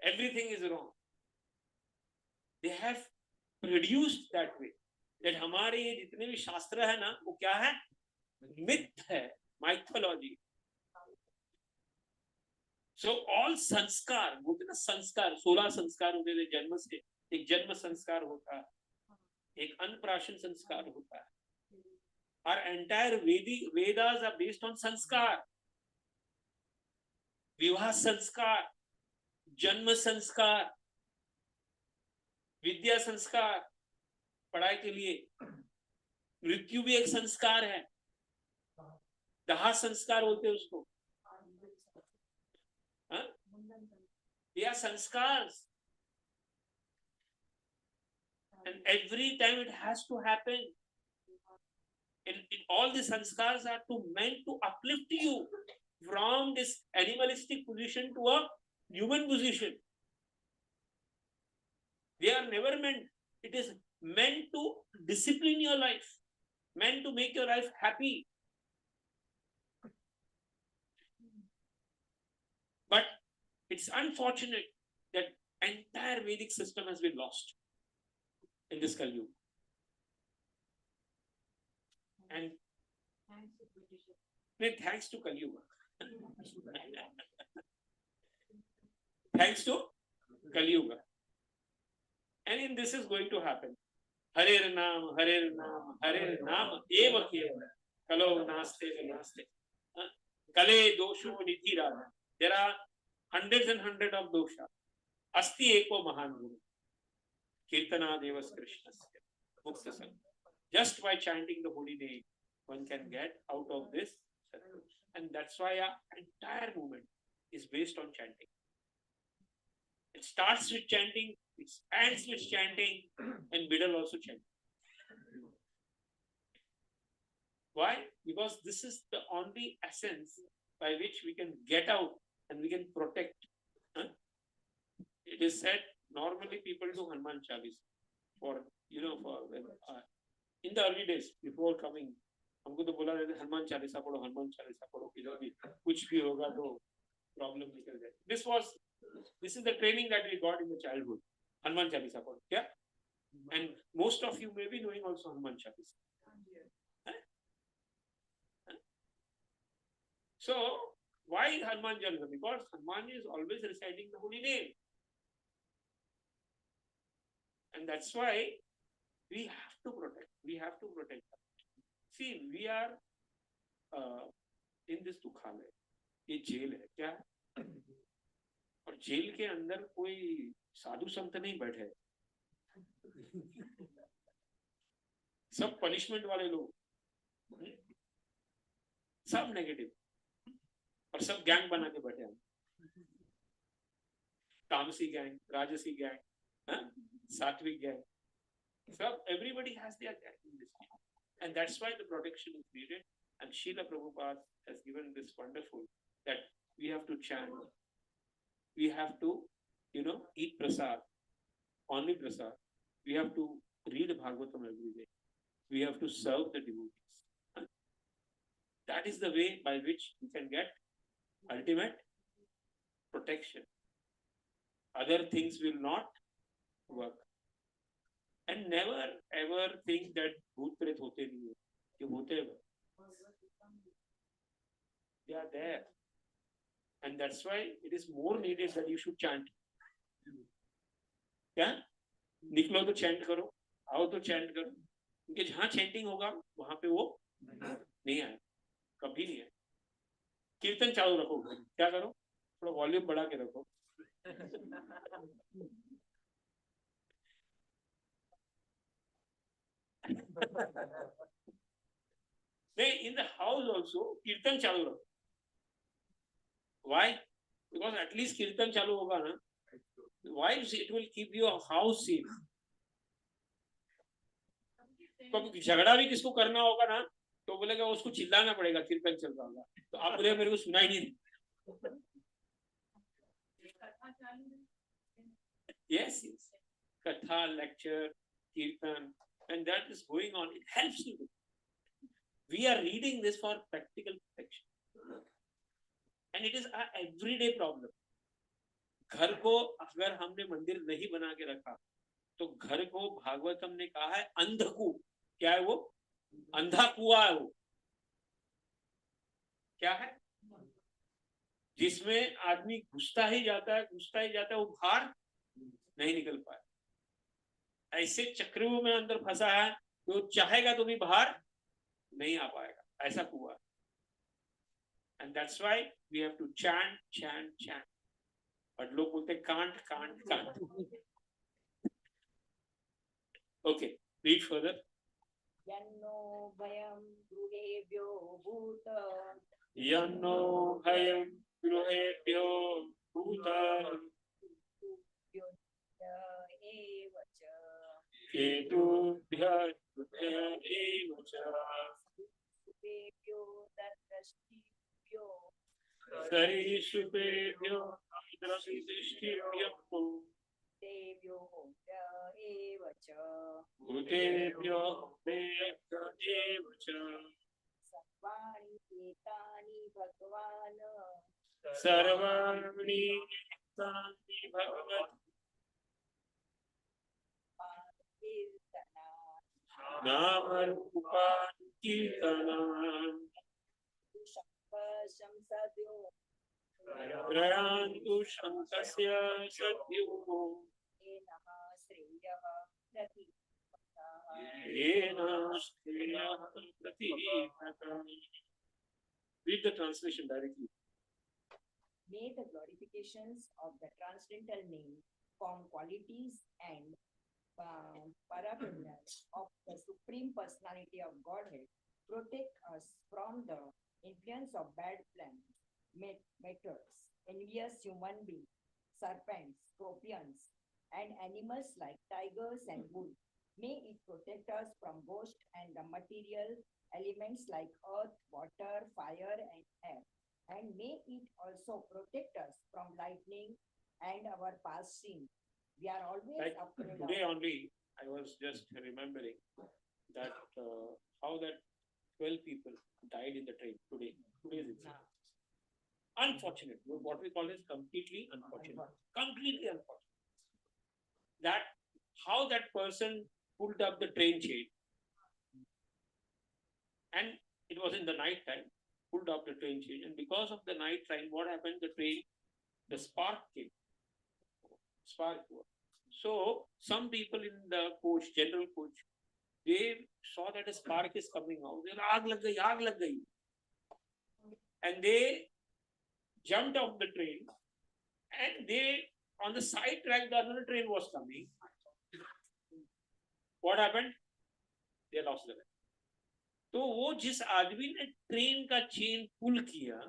Everything is wrong. They have produced that way. That हमारे ये जितने भी शास्त्र है ना, वो क्या है? मिथ है, mythology. So all संस्कार, बोलते ना संस्कार, 16 संस्कार होते थे जन्म से. एक जन्म संस्कार होता है, एक अन्नप्राशन संस्कार होता है. Our entire Vedas are based on संस्कार. विवाह संस्कार, जन्म संस्कार, विद्या संस्कार, पढ़ाई के लिए. मृत्यु भी एक संस्कार है. दाह संस्कार होते हैं उसको. They are sanskars. And every time it has to happen. And all the sanskars are meant to uplift you from this animalistic position to a human position. They are never meant. It is meant to discipline your life, meant to make your life happy. But it's unfortunate that entire Vedic system has been lost in this Kali Yuga. And thanks to Kali Yuga. Thanks to Kali Yuga. And in this is going to happen. Hare Nam, Hare Nam, Hare Nam, Eva Keva, Kalo Naste, Naste. Kale Doshu Nithira. There are hundreds and hundreds of dosha. Asti Eko Mahan Guru. Kirtana Devas Krishnasya. Mukta Sangha. Just by chanting the holy name, one can get out of this. And that's why our entire movement is based on chanting. It starts with chanting, it ends with chanting, and middle also chanting. Why? Because this is the only essence by which we can get out and we can protect. It is said normally people do Hanuman Chalisa for in the early days before coming. हमको तो बोला जाता है हनुमान चालीसा पढ़ो किधर भी कुछ भी होगा तो प्रॉब्लम निकल जाए. This is the training that we got in the childhood. Hanuman Chalisa पढ़ो क्या? And most of you may be knowing also Hanuman Chalisa. So, why Hanuman Chalisa? Because Hanuman is always reciting the holy name. And that's why we have to protect. We have to protect. See, we are in this Dukhalaya. ये jail है क्या? और jail के अंदर कोई साधु संत नहीं बैठे, सब पनिशमेंट वाले लोग, सब नेगेटिव, और सब गैंग बना के बैठे हैं, तामसी गैंग, राजसी गैंग, सात्विक गैंग, सब everybody has their gang in this, and that's why the protection is needed. And Srila Prabhupada has given this wonderful that we have to chant, we have to, eat prasad, only prasad. We have to read Bhagwatam every day. We have to serve the devotees. That is the way by which we can get ultimate protection. Other things will not work. And never ever think that bhoot pret hote nahi hai. Ye hote hai. They are there. And that's why it is more needed that you should chant. क्या? निकलो तो chant करो, आओ तो chant करो, क्योंकि जहां chanting होगा वहां पे वो नहीं आए, कभी नहीं आए. कीर्तन चालू रखो, क्या करो, थोड़ा वॉल्यूम बढ़ा के रखो. In the house also कीर्तन चालू रखो. Why? Because at least कीर्तन चालू होगा ना. Why? It will keep your house safe. क्योंकि झगड़ा भी किसको करना होगा ना, तो बोलेगा उसको चिल्लाना पड़ेगा, कीर्तन चल रहा होगा, तो आप बोले मेरे को सुना ही नहीं. Yes, katha, lecture, kirtan, and that is going on. It helps you. We are reading this for practical protection, and it is an everyday problem. घर को अगर हमने मंदिर नहीं बना के रखा, तो घर को भागवतम ने कहा है अंधकू. क्या है वो? अंधा कुआं है वो. क्या है? जिसमें आदमी घुसता ही जाता है, वो बाहर नहीं निकल पाए. ऐसे चक्रों में अंदर फंसा है, तो चाहेगा तो भी बाहर नहीं आ पाएगा. ऐसा कुआं. And that's why we have to chant. But लोग बोलते can't. Okay, read further. Yanno bhayam grubhebhyo bhuta. Yanno bhayam grubhebhyo bhuta. Ketubhya eva cha. Grubhebhyo dadrashtibhyo. Sarishubhebhyo dadrashtibhyo. Devyo eva cha. Bhutebhyo eva cha. Sarvani etani bhagwan. Sarvani etani bhagwan. Namarupan kirtanam. Rayantu shankasya satyuho. Ena shriyah pratihata. Read the translation directly. May the glorifications of the transcendental name, form qualities and paraphernalia of the Supreme Personality of Godhead protect us from the influence of bad plans, matters, envious human beings, serpents, scorpions, and animals like tigers and wolves. May it protect us from ghosts and the material elements like earth, water, fire, and air. And may it also protect us from lightning and our past sins. We are always Like afraid today of. only, I was just remembering that how that 12 people died in the train today. Today's incident. Unfortunate. What we call is completely unfortunate. Completely unfortunate. That how that person pulled up the train chain, and it was in the night time, pulled up the train chain, and because of the night time, what happened? The spark came. Spark. So some people in the coach, general coach, they saw that a spark is coming out. They said, aag lag gayi. And they jumped off the train, and they, on the side track, the other train was coming. What happened? They lost the life. तो वो जिस आदमी ने train का chain पुल किया,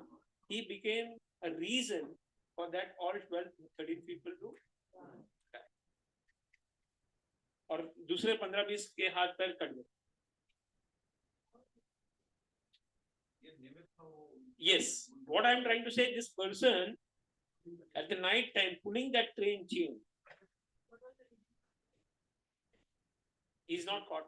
he became a reason for that all 12-13 people to die. और दूसरे 15-20 के हाथ पैर कट गए. Yes, what I am trying to say, this person at the night time pulling that train chain, he is not caught.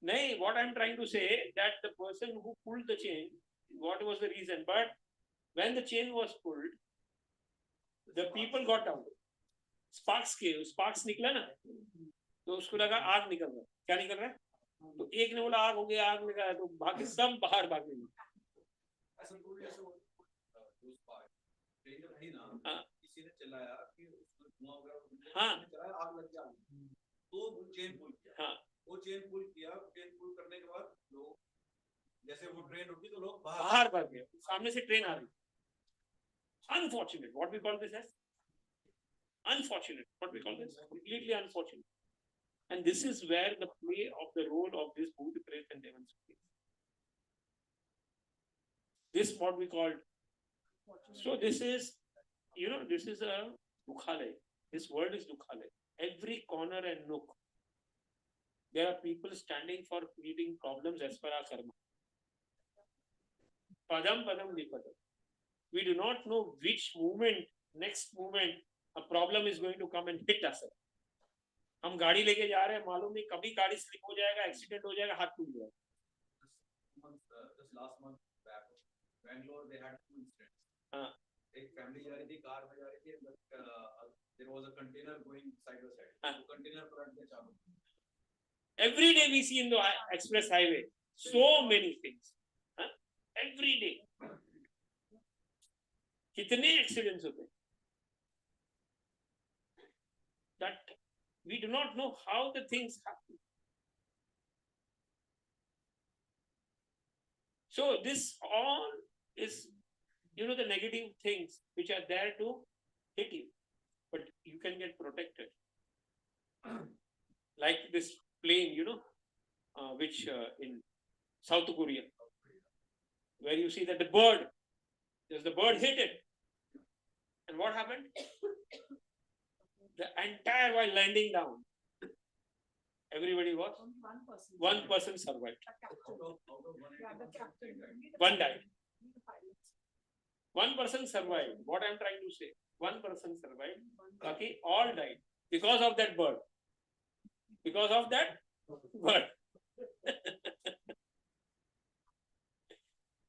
Nay, what I am trying to say, that the person who pulled the chain, what was the reason? But when the chain was pulled, the people got out. Sparks निकला ना, तो उसको लगा आग निकल रहा है. क्या निकल रहा है? तो एक ने बोला आग हो गया, आग निकला, तो भाग सब बाहर भागने लगे. किसी ने चिल्लाया कि धुआं वगैरह, हाँ, आग लग गया, तो चेन पुल किया. हाँ, वो चेन पुल किया. चेन पुल करने के बाद लोग, जैसे वो ट्रेन रुकी तो लोग बाहर भाग गए. सामने से ट्रेन आ रही. Unfortunate. What we call this as? Unfortunate. What we call this? Completely unfortunate. And this is where the play of the role of this Bhut, Pret and Devans plays. This what we call. So this is, this is a Dukhalay. This world is Dukhalay. Every corner and nook, there are people standing for creating problems as per our karma. Padam padam vipadam. We do not know which moment, next moment, a problem is going to come and hit us. हम गाड़ी लेके जा रहे हैं, मालूम नहीं कभी गाड़ी स्लिप हो जाएगा, एक्सीडेंट हो जाएगा, हाथ टूट जाएगा. Just last month back, Bangalore, they had 2 incidents. एक फैमिली जा रही थी, कार में जा रही थी, there was a container going side by side. Container front में चालू. Every day we see in the express highway so many things. Every day. कितने accidents होते हैं? That we do not know how the things happen. So this all is, the negative things which are there to hit you, but you can get protected. Like this plane, which in South Korea, where you see that the bird hit it. And what happened? The entire while landing down, everybody was, one person survived. One died. One person survived. What I am trying to say, one person survived. Okay, all died because of that bird. Because of that bird.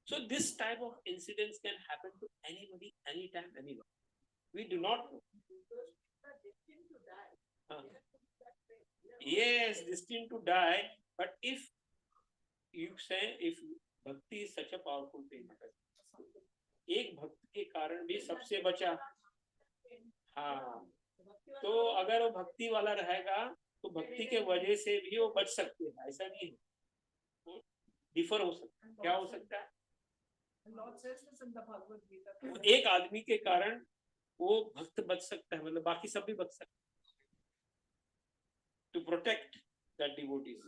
So this type of incidents can happen to anybody, anytime, anywhere. We do not know. Yes, destined to die. But if you say, if bhakti is such a powerful thing, एक भक्त के कारण भी सबसे बचा. हाँ, तो अगर वो भक्ति वाला रहेगा तो भक्ति के वजह से भी वो बच सकते हैं. ऐसा नहीं है, डिफर हो सकता है. क्या हो सकता है? एक आदमी के कारण वो भक्त बच सकता है, मतलब बाकी सब भी बच सकते हैं. To protect that devotees,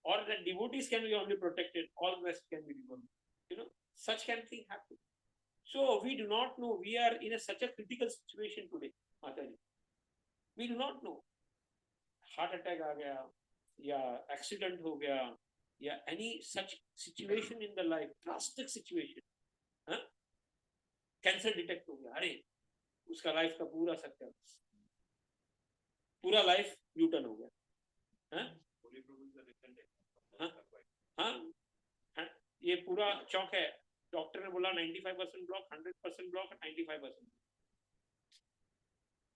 or that devotees can be only protected, all rest can be removed. Such can thing happen. So we do not know. We are in such a critical situation today, Mataji. We do not know. Heart attack आ गया, या accident हो गया, या any such situation in the life, drastic situation. Cancer detect हो गया, अरे उसका life का पूरा सकता है, पूरा लाइफ यूटर्न हो गया. हाँ, ये पूरा चौक है. डॉक्टर ने बोला 95% ब्लॉक, 100% ब्लॉक, 95%.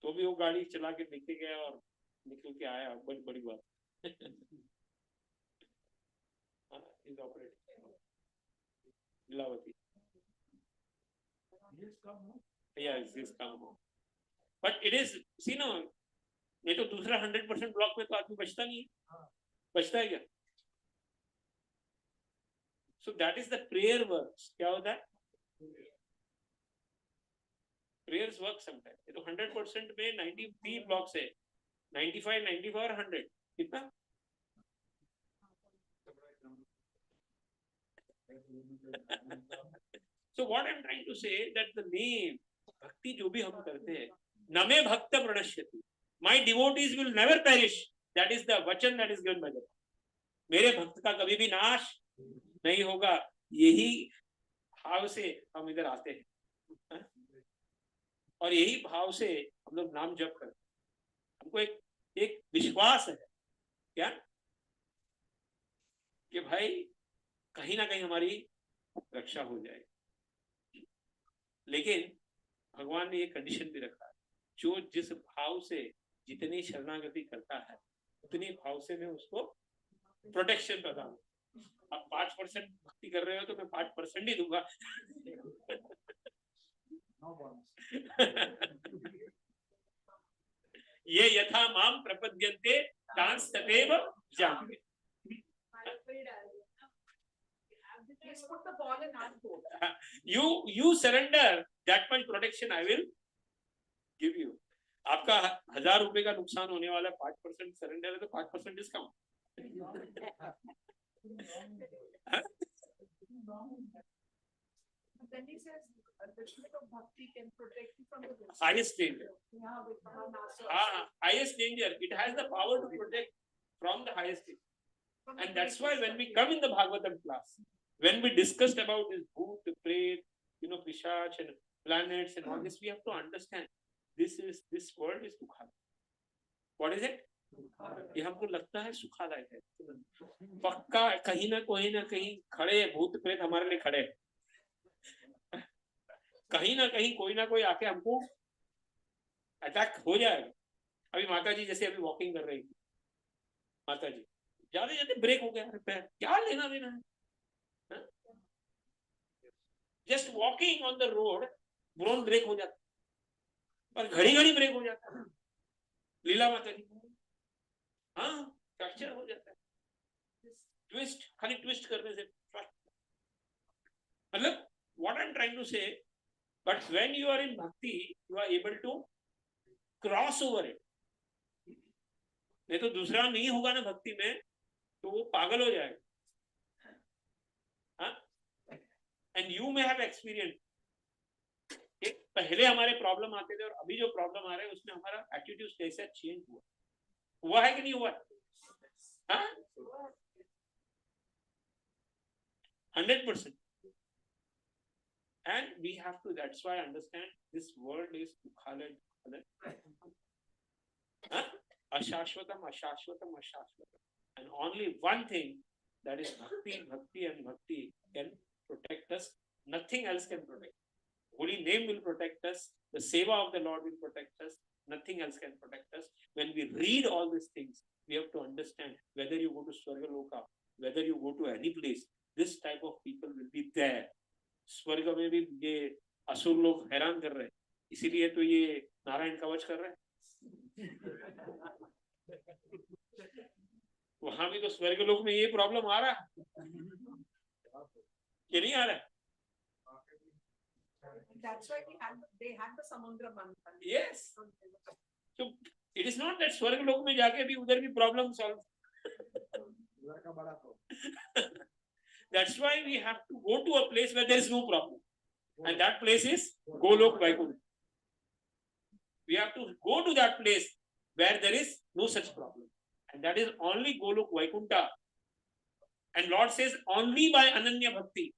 तो भी वो गाड़ी चला के लेके गया और निकल के आया, बड़ी बड़ी बात। Is operating Lilavati. Yes, this come home. But it is, see no, नहीं तो दूसरा 100% ब्लॉक में तो आदमी बचता नहीं है, बचता है क्या? So that is the prayer works. क्या होता है? Prayers work sometimes. ये तो 100% में 93 ब्लॉक्स है, 95, 94 और 100 कितना? So what I'm trying to say that the name भक्ति जो भी हम करते हैं, नमे भक्त प्रणश्यति, my devotees will never perish. That is the वचन that is given by the Lord. मेरे भक्त का कभी भी नाश नहीं होगा, यही भाव से हम इधर आते हैं और यही भाव से हम लोग नाम जप करते हैं। हमको एक विश्वास है क्या कि भाई कहीं ना कहीं हमारी रक्षा हो जाएगी, लेकिन भगवान ने ये कंडीशन भी रखा है, जो जिस भाव से जितनी शरणागति करता है उतनी भाव से मैं उसको प्रोटेक्शन प्रदान। अब 5% भक्ति कर रहे हो तो मैं 5% ही दूंगा। ये यथा माम प्रपद्यन्ते तांस तथैव जाम्ये। You surrender that much protection I will give you. आपका 1000 रुपए का नुकसान होने वाला 5% सरेंडर है तो 5% discount. Then he says, the spirit of bhakti can protect you from the highest danger. Yeah, with Highest danger. It has the power to protect from the highest danger. And that's why when we come in the Bhagwatam class, when we discussed about this bhoot, pret, pishach and planets and all this, we have to understand this world is Dukhala. What is it? ये हमको लगता है सुखादायक है, पक्का कहीं ना कहीं खड़े भूत प्रेत हमारे लिए खड़े, कहीं ना कोई आके हमको अटैक हो जाएगा। अभी माता जी जैसे अभी वॉकिंग कर रही थी, माता जी जाते जाते ब्रेक हो गया पैर, क्या लेना देना है, just walking on the road bone break हो जाता और घड़ी ब्रेक हो जाता है। लीला माता जी, हाँ फ्रैक्चर हो जाता है, ट्विस्ट, खाली ट्विस्ट करने से। मतलब what I'm trying to say, but when you are in bhakti, you are able to cross over it. नहीं तो दूसरा नहीं होगा ना भक्ति में तो वो पागल हो जाएगा। And you may have experienced, पहले हमारे प्रॉब्लम आते थे और अभी जो प्रॉब्लम आ रहे हैं उसमें हमारा एटीट्यूड कैसे चेंज हुआ है कि नहीं हुआ? 100%. And we have to, that's why I understand this world is Dukhala. Ashashvatam. And only one thing, that is bhakti and bhakti can protect us. Nothing else can protect. Holy name will protect us. The seva of the Lord will protect us. Nothing else can protect us. When we read all these things, we have to understand whether you go to Swargaloka, whether you go to any place, this type of people will be there. स्वर्ग में भी ये असुर लोग हैरान कर रहे हैं, इसीलिए तो ये नारायण कवच कर रहे हैं। वहां भी तो स्वर्ग लोक में ये प्रॉब्लम आ रहा है कि नहीं आ रहा है? That's why they had the samudra manthan. Yes. So it is not that स्वर्ग लोक में जाके भी उधर भी problem solve. That's why we have to go to a place where there is no problem, and that place is Golok Vaikuntha. We have to go to that place where there is no such problem, and that is only Golok Vaikuntha. And Lord says only by Ananya Bhakti.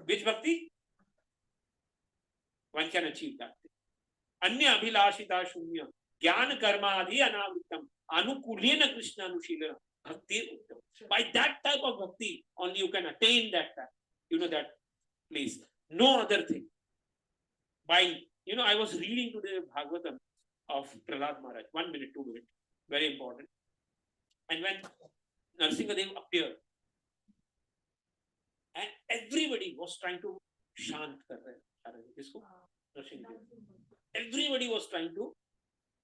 Which Bhakti? One can achieve that. Anya Abhilashita Shunya Jnana Karma Adi Anavritam Anukulena Krishna Anushilana Bhakti. By that type of bhakti only you can attain that place. No other thing. By I was reading today Bhagwatam of Prahlad Maharaj. 1 minute, 2 minutes, very important. And when Narasimhadev appeared, and everybody was trying to shant kar rahe. Kisko? Narasimhadev. Everybody was trying to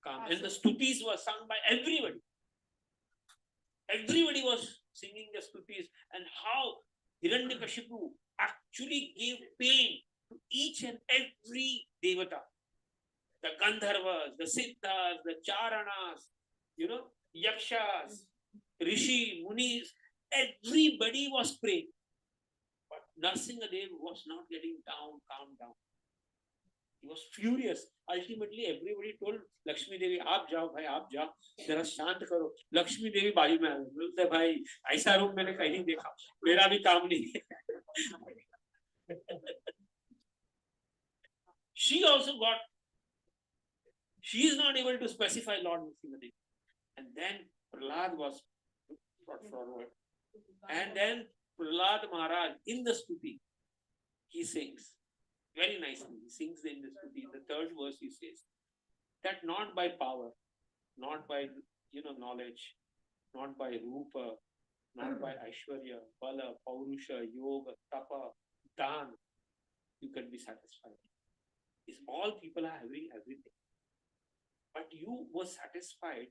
calm, and the stutis were sung by everybody. Everybody was singing the stutis, and how Hiranyakashipu actually gave pain to each and every devata. The Gandharvas, the Siddhas, the Charanas, Yakshas, Rishi, Munis, everybody was praying. But Narasimhadev was not getting down, calm down. He was furious. Ultimately, everybody told Lakshmi Devi, "आप जाओ भाई, आप जाओ, जरा शांत करो." Lakshmi Devi बाजू में आ गई, बोलते भाई ऐसा रूप मैंने कहीं देखा, मेरा भी काम नहीं है. She also got. She is not able to specify Lord Narasimhadev. And then Prahlad was brought forward. And then Prahlad Maharaj in the stuti, he sings very nicely. He sings in the stuti. The third verse he says that not by power, not by knowledge, not by rupa, not by aishwarya, bala, paurusha, yoga, tapa, dan, you can be satisfied. Is all people are having everything. But you were satisfied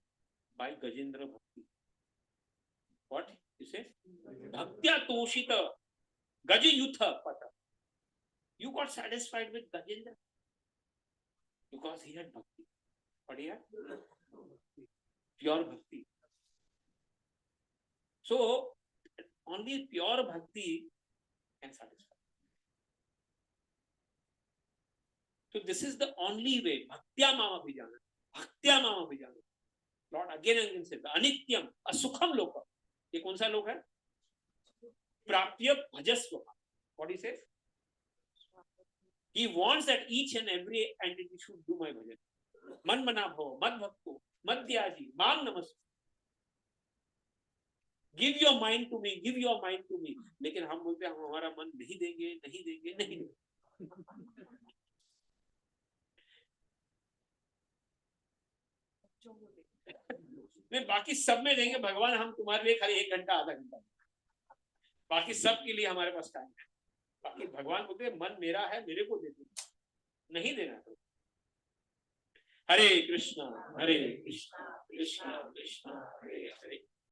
by Gajendra Bhakti. What? You say? Bhaktya Toshita Gajayutha Pata. You got satisfied with Gajendra because he had Bhakti. What he had? Pure Bhakti. So, only pure Bhakti can satisfy. So, this is the only way. Bhaktya Mama Vijana. Bhaktya Mama Vijana. Lord again and again says, Anityam, Asukham Loka. ये कौन सा लोक है? प्राप्य भजस्व. What he says? He wants that each and every entity should do my bhajan. Man mana bhava, mad bhakto, madhyaji, mam namaste. Give your mind to me, give your mind to me. लेकिन हम बोलते हैं हम हमारा मन नहीं देंगे, नहीं देंगे, नहीं देंगे. नहीं, बाकी सब में देंगे भगवान, हम तुम्हारे लिए खाली 1 घंटा आधा घंटा, बाकी सब के लिए हमारे पास टाइम है. बाकी भगवान बोलते मन मेरा है, मेरे को दे दो, नहीं देना तो. हरे कृष्णा कृष्णा कृष्णा हरे हरे.